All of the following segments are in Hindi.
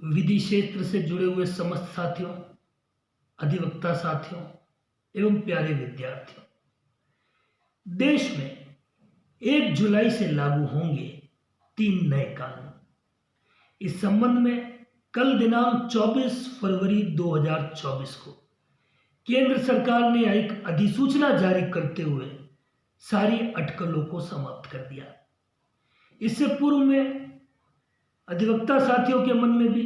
विधि क्षेत्र से जुड़े हुए समस्त साथियों, अधिवक्ता साथियों एवं प्यारे विद्यार्थियों, देश में 1 जुलाई से लागू होंगे 3 नए कानून। इस संबंध में कल दिनांक 24 फरवरी 2024 को केंद्र सरकार ने एक अधिसूचना जारी करते हुए सारी अटकलों को समाप्त कर दिया। इससे पूर्व में अधिवक्ता साथियों के मन में भी,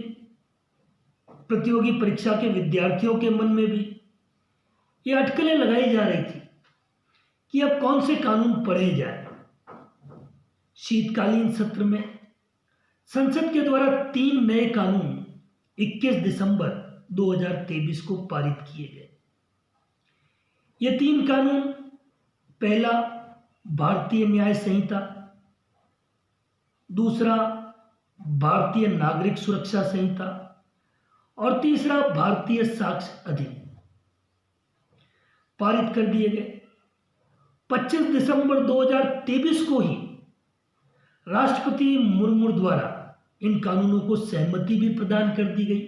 प्रतियोगी परीक्षा के विद्यार्थियों के मन में भी ये अटकलें लगाई जा रही थी कि अब कौन से कानून पढ़े जाए। शीतकालीन सत्र में संसद के द्वारा 3 नए कानून 21 दिसंबर 2023 को पारित किए गए। ये 3 कानून, पहला भारतीय न्याय संहिता, दूसरा भारतीय नागरिक सुरक्षा संहिता और तीसरा भारतीय साक्ष्य अधिनियम पारित कर दिए गए। 25 दिसंबर 2023 को ही राष्ट्रपति मुर्मू द्वारा इन कानूनों को सहमति भी प्रदान कर दी गई,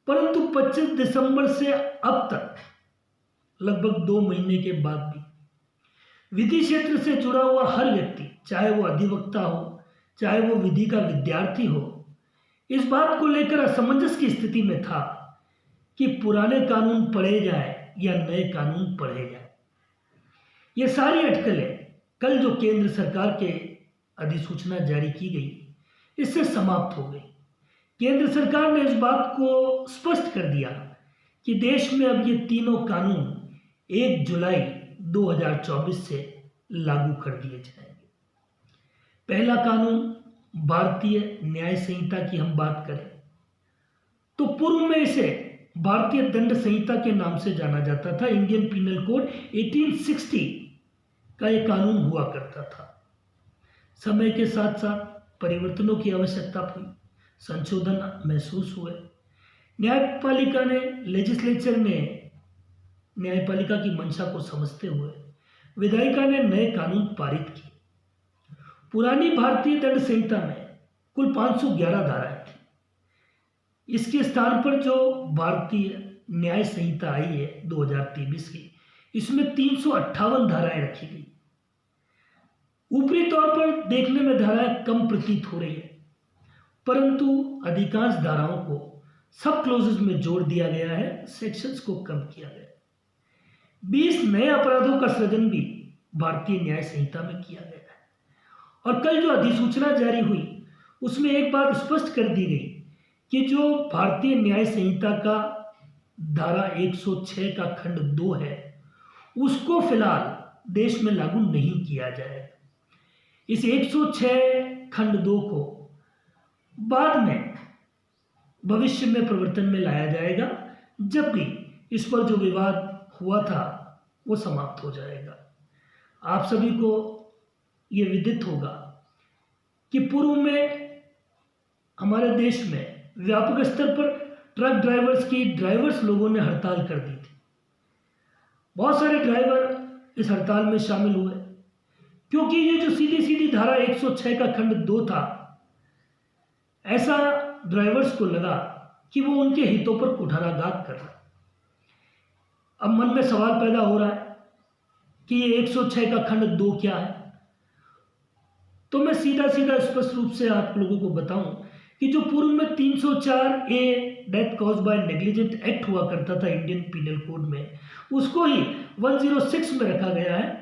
परंतु 25 दिसंबर से अब तक लगभग 2 महीने के बाद भी विधि क्षेत्र से जुड़ा हुआ हर व्यक्ति, चाहे वो अधिवक्ता हो, चाहे वो विधि का विद्यार्थी हो, इस बात को लेकर असमंजस की स्थिति में था कि पुराने कानून पढ़े जाए या नए कानून पढ़े जाए। ये सारी अटकलें कल जो केंद्र सरकार के अधिसूचना जारी की गई, इससे समाप्त हो गई। केंद्र सरकार ने इस बात को स्पष्ट कर दिया कि देश में अब ये तीनों कानून 1 जुलाई 2024 से लागू कर दिए जाएंगे। पहला कानून भारतीय न्याय संहिता की हम बात करें तो पूर्व में इसे भारतीय दंड संहिता के नाम से जाना जाता था। इंडियन पीनल कोड 1860 का यह कानून हुआ करता था। समय के साथ साथ परिवर्तनों की आवश्यकता हुई, संशोधन महसूस हुए। न्यायपालिका ने, लेजिस्लेचर ने न्यायपालिका की मंशा को समझते हुए विधायिका ने नए कानून पारित किए। पुरानी भारतीय दंड संहिता में कुल 511 धाराएं थी। इसके स्थान पर जो भारतीय न्याय संहिता आई है 2023 की, इसमें 358 धाराएं रखी गई। ऊपरी तौर पर देखने में धाराएं कम प्रतीत हो रही है, परंतु अधिकांश धाराओं को सब क्लोजेस में जोड़ दिया गया है, सेक्शंस को कम किया गया है। 20 नए अपराधों का सृजन भी भारतीय न्याय संहिता में किया गया है। और कल जो अधिसूचना जारी हुई उसमें एक बात स्पष्ट कर दी गई कि जो भारतीय न्याय संहिता का धारा 106 का खंड 2 है, उसको फिलहाल देश में लागू नहीं किया जाएगा। इस 106 खंड 2 को बाद में भविष्य में प्रवर्तन में लाया जाएगा, जब भी इस पर जो विवाद हुआ था वो समाप्त हो जाएगा। आप सभी को ये विदित होगा कि पूर्व में हमारे देश में व्यापक स्तर पर ट्रक ड्राइवर्स लोगों ने हड़ताल कर दी थी। बहुत सारे ड्राइवर इस हड़ताल में शामिल हुए क्योंकि ये जो सीधी सीधी धारा 106 का खंड 2 था, ऐसा ड्राइवर्स को लगा कि वो उनके हितों पर कुठाराघात कर रहा है। अब मन में सवाल पैदा हो रहा है कि ये 106 का खंड 2 क्या है। तो मैं सीधा स्पष्ट रूप से आप लोगों को बताऊं कि जो पूर्व में 304A death cause by negligent act हुआ करता था इंडियन पीनल कोड में, उसको ही 106 में रखा गया है।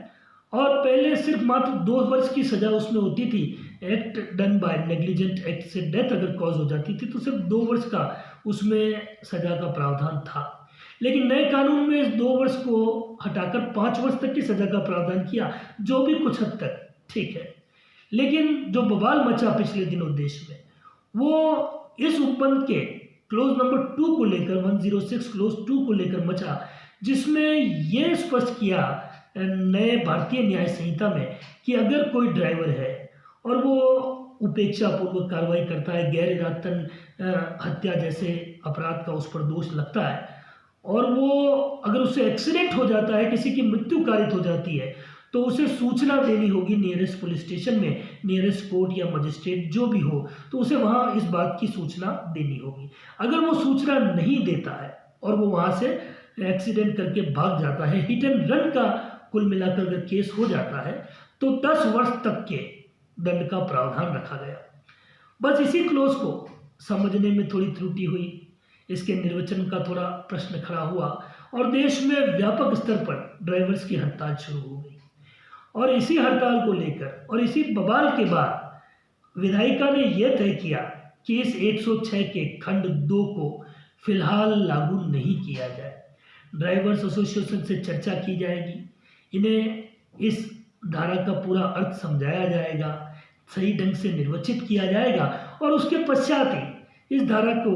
और पहले सिर्फ मात्र 2 वर्ष की सजा उसमें होती थी। Act done by negligent act से डेथ अगर कॉज हो जाती थी तो सिर्फ 2 वर्ष का उसमें सजा का प्रावधान था। लेकिन नए कानून में इस 2 वर्ष को हटाकर 5 वर्ष तक की सजा का प्रावधान किया, जो भी कुछ हद तक ठीक है। लेकिन जो बवाल मचा पिछले दिनों देश में, वो इस उपबंध के क्लोज नंबर 2 को लेकर, 106 क्लोज 2 को लेकर मचा, जिसमें यह स्पष्ट किया नए भारतीय न्याय संहिता में कि अगर कोई ड्राइवर है और वो उपेक्षापूर्वक कार्रवाई करता है, गैर इरादतन हत्या जैसे अपराध का उस पर दोष लगता है, और वो अगर उससे एक्सीडेंट हो जाता है, किसी की मृत्यु कारित हो जाती है, तो उसे सूचना देनी होगी नियरेस्ट पुलिस स्टेशन में, नियरेस्ट कोर्ट या मजिस्ट्रेट जो भी हो, तो उसे वहाँ इस बात की सूचना देनी होगी। अगर वो सूचना नहीं देता है और वो वहाँ से एक्सीडेंट करके भाग जाता है, हिट एंड रन का कुल मिलाकर अगर केस हो जाता है, तो 10 वर्ष तक के दंड का प्रावधान रखा गया। बस इसी क्लोज को समझने में थोड़ी त्रुटि हुई, इसके निर्वचन का थोड़ा प्रश्न खड़ा हुआ और देश में व्यापक स्तर पर ड्राइवर्स की हड़ताल शुरू हो गई। और इसी हड़ताल को लेकर और इसी बवाल के बाद विधायिका ने यह तय किया कि इस 106 के खंड 2 को फिलहाल लागू नहीं किया जाए। ड्राइवर्स एसोसिएशन से चर्चा की जाएगी, इन्हें इस धारा का पूरा अर्थ समझाया जाएगा, सही ढंग से निर्वचित किया जाएगा और उसके पश्चात ही इस धारा को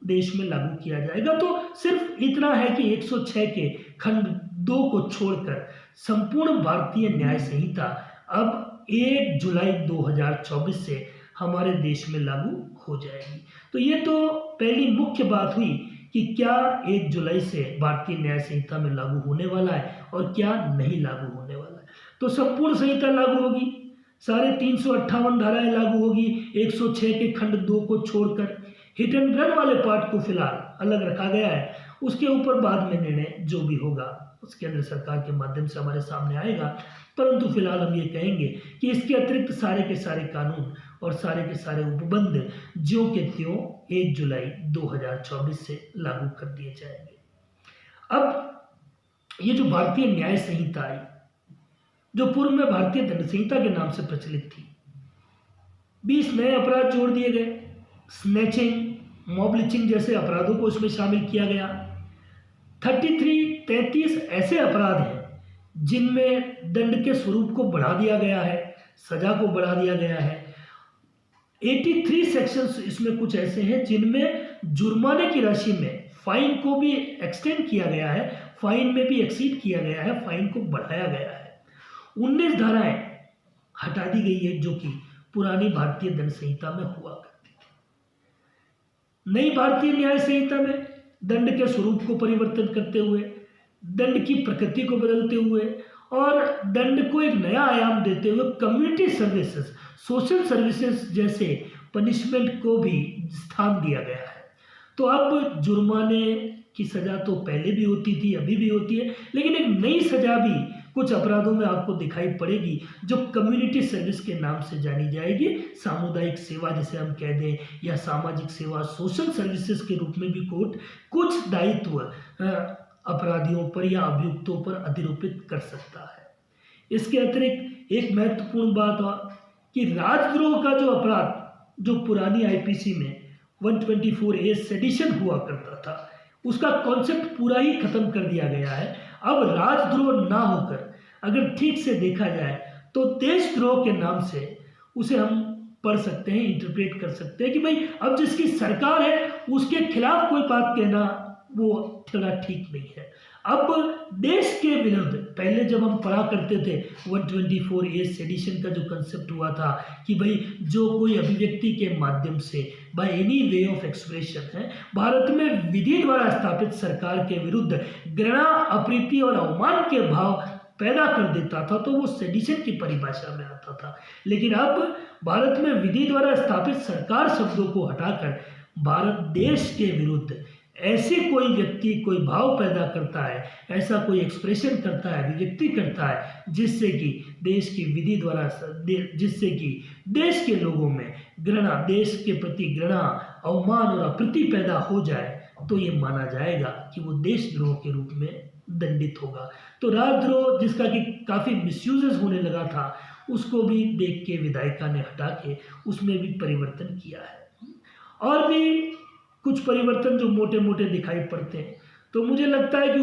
देश में लागू किया जाएगा। तो सिर्फ इतना है कि 106 के खंड 2 को छोड़कर संपूर्ण भारतीय न्याय संहिता अब 1 जुलाई 2024 से हमारे देश में लागू हो जाएगी। तो ये तो पहली मुख्य बात हुई कि क्या 1 जुलाई से भारतीय न्याय संहिता में लागू होने वाला है और क्या नहीं लागू होने वाला है। तो संपूर्ण संहिता लागू होगी, सारे 358 धाराएं लागू होगी, 106 के खंड 2 को छोड़कर। हिट एंड रन वाले पार्ट को फिलहाल अलग रखा गया है, उसके ऊपर बाद में निर्णय जो भी होगा उसके अंदर सरकार के माध्यम से हमारे सामने आएगा। परंतु फिलहाल हम ये कहेंगे कि इसके अतिरिक्त सारे के सारे कानून और सारे के सारे उपबंध ज्यों के त्यों 1 जुलाई 2024 से लागू कर दिए जाएंगे। अब ये जो भारतीय न्याय संहिता आई, जो पूर्व में भारतीय दंड संहिता के नाम से प्रचलित थी, 20 नए अपराध जोड़ दिए गए। स्नैचिंग, मॉब लिंचिंग जैसे अपराधों को इसमें शामिल किया गया। 33 ऐसे अपराध हैं जिनमें दंड के स्वरूप को बढ़ा दिया गया है, सजा को बढ़ा दिया गया है। 83 सेक्शंस इसमें कुछ ऐसे हैं जिनमें जुर्माने की राशि में फाइन को भी एक्सटेंड किया गया है, फाइन में भी एक्सीड किया गया है, फाइन को बढ़ाया गया है। 19 धाराएं हटा दी गई है जो कि पुरानी भारतीय दंड संहिता में हुआ करती थी। नई भारतीय न्याय संहिता में दंड के स्वरूप को परिवर्तन करते हुए, दंड की प्रकृति को बदलते हुए और दंड को एक नया आयाम देते हुए कम्युनिटी सर्विसेज, सोशल सर्विसेज जैसे पनिशमेंट को भी स्थान दिया गया है। तो अब जुर्माने की सजा तो पहले भी होती थी, अभी भी होती है, लेकिन एक नई सजा भी कुछ अपराधों में आपको दिखाई पड़ेगी जो कम्युनिटी सर्विस के नाम से जानी जाएगी। सामुदायिक सेवा जिसे हम कह दें या सामाजिक सेवा, सोशल सर्विसेज के रूप में भी कोर्ट कुछ दायित्व अपराधियों पर या अभियुक्तों पर अधिरोपित कर सकता है। इसके अतिरिक्त एक महत्वपूर्ण बात और कि राजद्रोह का जो अपराध जो पुरानी आईपीसी में 124A सेडिशन हुआ करता था, उसका कॉन्सेप्ट पूरा ही खत्म कर दिया गया है। अब राजद्रोह ना होकर अगर ठीक से देखा जाए तो देशद्रोह के नाम से उसे हम पढ़ सकते हैं, इंटरप्रेट कर सकते हैं कि भाई अब जिसकी सरकार है उसके खिलाफ कोई बात कहना वो थोड़ा ठीक नहीं है। अब देश के विरुद्ध पहले जब हम पढ़ा करते थे 124A सेडिशन का जो कंसेप्ट हुआ था कि भाई जो कोई अभिव्यक्ति के माध्यम से by any way of expression है भारत में विधि द्वारा स्थापित सरकार के विरुद्ध घृणा, अप्रीति और अवमान के भाव पैदा कर देता था, तो वो सेडिशन की परिभाषा में आता था। लेकिन अब भारत में विधि द्वारा स्थापित सरकार शब्दों को हटाकर भारत देश के विरुद्ध ऐसे कोई व्यक्ति कोई भाव पैदा करता है, ऐसा कोई एक्सप्रेशन करता है, अभिव्यक्ति करता है जिससे कि देश की विधि द्वारा जिससे कि देश के लोगों में घृणा, देश के प्रति घृणा, अवमान और अप्रीति पैदा हो जाए, तो ये माना जाएगा कि वो देशद्रोह के रूप में दंडित होगा। तो राजद्रोह जिसका कि काफ़ी मिसयूजेस होने लगा था, उसको भी देख के विधायिका ने हटा के उसमें भी परिवर्तन किया है। और भी कुछ परिवर्तन जो मोटे मोटे दिखाई पड़ते हैं, तो मुझे लगता है कि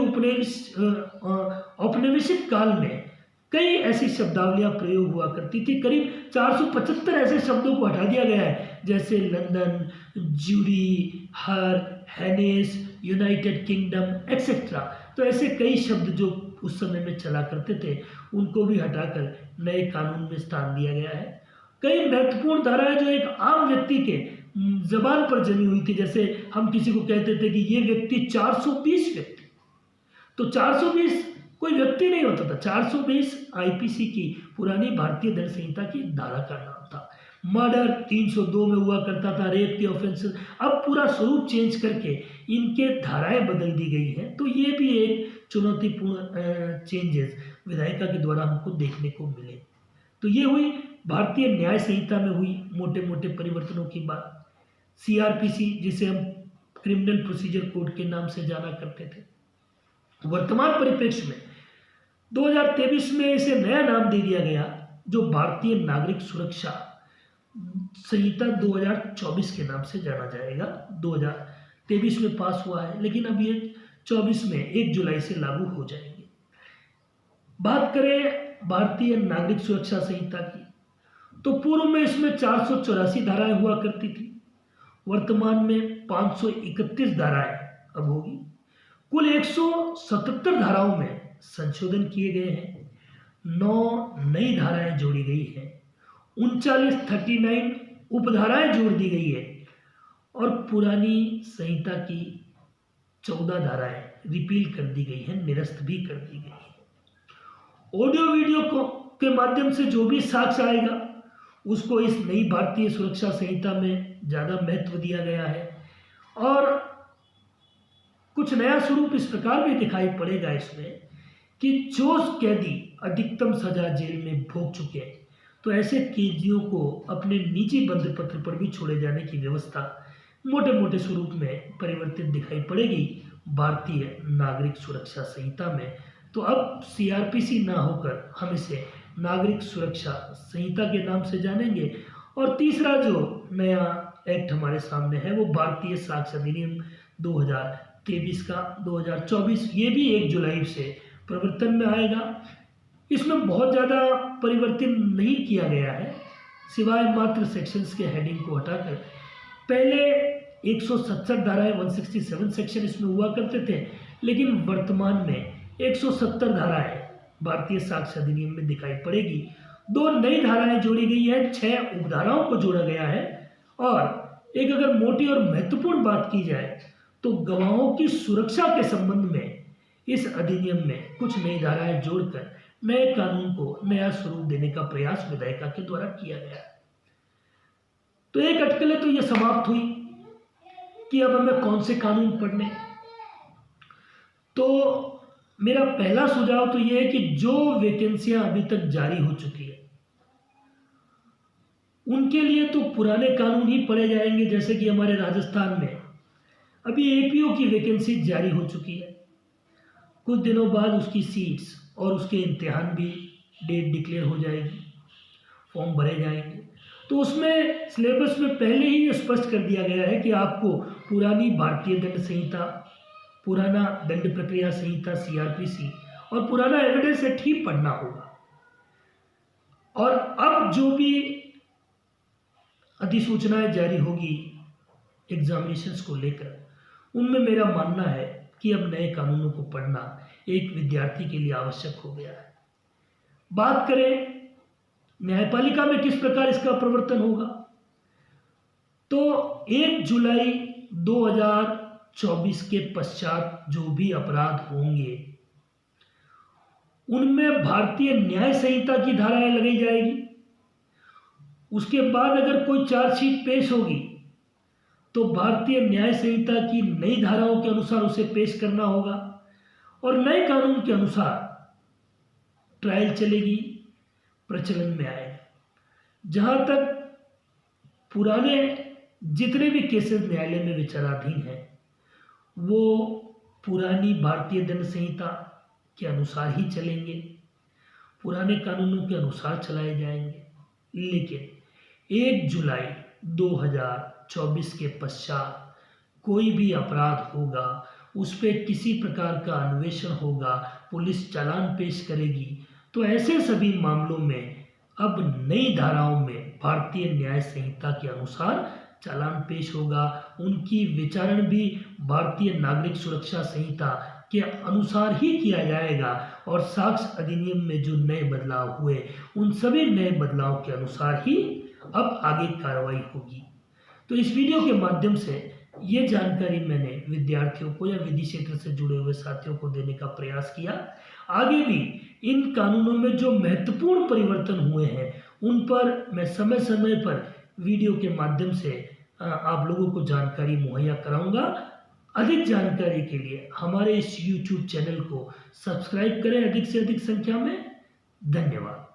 औपनिवेशिक काल में कई ऐसी शब्दावलियां प्रयोग हुआ करती थी। करीब 475 ऐसे शब्दों को हटा दिया गया है, जैसे लंदन, ज्यूरी, हर, हैनेस, यूनाइटेड किंगडम एक्सेट्रा। तो ऐसे कई शब्द जो उस समय में चला करते थे उनको भी हटाकर नए कानून में स्थान दिया गया है। कई महत्वपूर्ण धाराएं जो एक आम व्यक्ति के जबान पर जमी हुई थी, जैसे हम किसी को कहते थे कि ये व्यक्ति 420 व्यक्ति, तो 420 कोई व्यक्ति नहीं होता था। 420 आईपीसी की पुरानी भारतीय दंड संहिता की धारा का नाम था। मर्डर 302 में हुआ करता था, रेप के ऑफेंसेस। अब पूरा स्वरूप चेंज करके इनके धाराएं बदल दी गई हैं। तो ये भी एक चुनौतीपूर्ण चेंजेस विधायिका के द्वारा हमको देखने को मिले। तो ये हुई भारतीय न्याय संहिता में हुई मोटे मोटे परिवर्तनों की बात। सीआरपीसी, जिसे हम क्रिमिनल प्रोसीजर कोड के नाम से जाना करते थे, वर्तमान परिप्रेक्ष्य में 2023 में इसे नया नाम दे दिया गया, जो भारतीय नागरिक सुरक्षा संहिता 2024 के नाम से जाना जाएगा। 2023 में पास हुआ है, लेकिन अब ये 24 में 1 जुलाई से लागू हो जाएंगे। बात करें भारतीय नागरिक सुरक्षा संहिता की, तो पूर्व में इसमें 484 धाराएं हुआ करती थी। वर्तमान में 531 धाराएं अब होगी। कुल 177 धाराओं में संशोधन किए गए हैं, 9 नई धाराएं जोड़ी गई हैं, 39 उपधाराएं जोड़ दी गई है और पुरानी संहिता की 14 धाराएं रिपील कर दी गई हैं, निरस्त भी कर दी गई है। ऑडियो वीडियो के माध्यम से जो भी साक्ष्य आएगा उसको इस नई भारतीय सुरक्षा संहिता में ज़्यादा महत्व दिया गया है। और कुछ नया स्वरूप इस प्रकार भी दिखाई पड़ेगा इसमें कि जो कैदी अधिकतम सजा जेल में भोग चुके हैं, तो ऐसे कैदियों को अपने निजी बंद पत्र पर भी छोड़े जाने की व्यवस्था मोटे मोटे स्वरूप में परिवर्तित दिखाई पड़ेगी भारतीय नागरिक सुरक्षा संहिता में। तो अब सीआरपीसी ना होकर हम इसे नागरिक सुरक्षा संहिता के नाम से जानेंगे। और तीसरा जो नया एक्ट हमारे सामने है वो भारतीय साक्ष्य अधिनियम 2023 का 2024, ये भी 1 जुलाई से प्रवर्तन में आएगा। इसमें बहुत ज़्यादा परिवर्तन नहीं किया गया है, सिवाय मात्र सेक्शंस के हेडिंग को हटाकर। पहले 167 धाराएं 167 सेक्शन इसमें हुआ करते थे, लेकिन वर्तमान में 170 धाराएं भारतीय साक्ष्य अधिनियम में दिखाई पड़ेगी। 2 नई धाराएं जोड़ी गई है, 6 उपधाराओं को जोड़ा गया है। और एक अगर मोटी और महत्वपूर्ण बात की जाए तो गवाहों की सुरक्षा के संबंध में इस अधिनियम में कुछ नई धाराएं जोड़कर नए कानून को नया स्वरूप देने का प्रयास विधायिका के द्वारा किया गया है। तो एक अटकलें तो यह समाप्त हुई कि अब हमें कौन से कानून पढ़ने। तो मेरा पहला सुझाव तो यह है कि जो वैकेंसियां अभी तक जारी हो चुकी है उनके लिए तो पुराने कानून ही पढ़े जाएंगे। जैसे कि हमारे राजस्थान में अभी एपीओ की वैकेंसी जारी हो चुकी है, कुछ दिनों बाद उसकी सीट्स और उसके इम्तिहान भी डेट डिक्लेयर हो जाएगी, फॉर्म भरे जाएंगे। तो उसमें सिलेबस में पहले ही ये स्पष्ट कर दिया गया है कि आपको पुरानी भारतीय दंड संहिता, पुराना दंड प्रक्रिया संहिता सीआरपीसी और पुराना एविडेंस एक्ट ही पढ़ना होगा। और अब जो भी अधिसूचनाएं जारी होगी एग्जामिनेशंस को लेकर, उनमें मेरा मानना है कि अब नए कानूनों को पढ़ना एक विद्यार्थी के लिए आवश्यक हो गया है। बात करें न्यायपालिका में किस प्रकार इसका प्रवर्तन होगा, तो 1 जुलाई 2024 के पश्चात जो भी अपराध होंगे उनमें भारतीय न्याय संहिता की धाराएं लगाई जाएगी। उसके बाद अगर कोई चार्जशीट पेश होगी तो भारतीय न्याय संहिता की नई धाराओं के अनुसार उसे पेश करना होगा और नए कानून के अनुसार ट्रायल चलेगी, प्रचलन में आएगा। जहां तक पुराने जितने भी केसेस न्यायालय में विचाराधीन हैं वो पुरानी भारतीय दंड संहिता के अनुसार ही चलेंगे, पुराने कानूनों के अनुसार चलाए जाएंगे। लेकिन 1 जुलाई 2024 के पश्चात कोई भी अपराध होगा, उस पर किसी प्रकार का अन्वेषण होगा, पुलिस चालान पेश करेगी, तो ऐसे सभी मामलों में अब नई धाराओं में भारतीय न्याय संहिता के अनुसार चालान पेश होगा। उनकी विचारण भी भारतीय नागरिक सुरक्षा संहिता के अनुसार ही किया जाएगा और साक्ष्य अधिनियम में जो नए बदलाव हुए उन सभी नए बदलाव के अनुसार ही अब आगे कार्रवाई होगी। तो इस वीडियो के माध्यम से ये जानकारी मैंने विद्यार्थियों को या विधि क्षेत्र से जुड़े हुए साथियों को देने का प्रयास किया। आगे भी इन कानूनों में जो महत्वपूर्ण परिवर्तन हुए हैं उन पर मैं समय समय पर वीडियो के माध्यम से आप लोगों को जानकारी मुहैया कराऊंगा। अधिक जानकारी के लिए हमारे इस YouTube चैनल को सब्सक्राइब करें अधिक से अधिक संख्या में। धन्यवाद।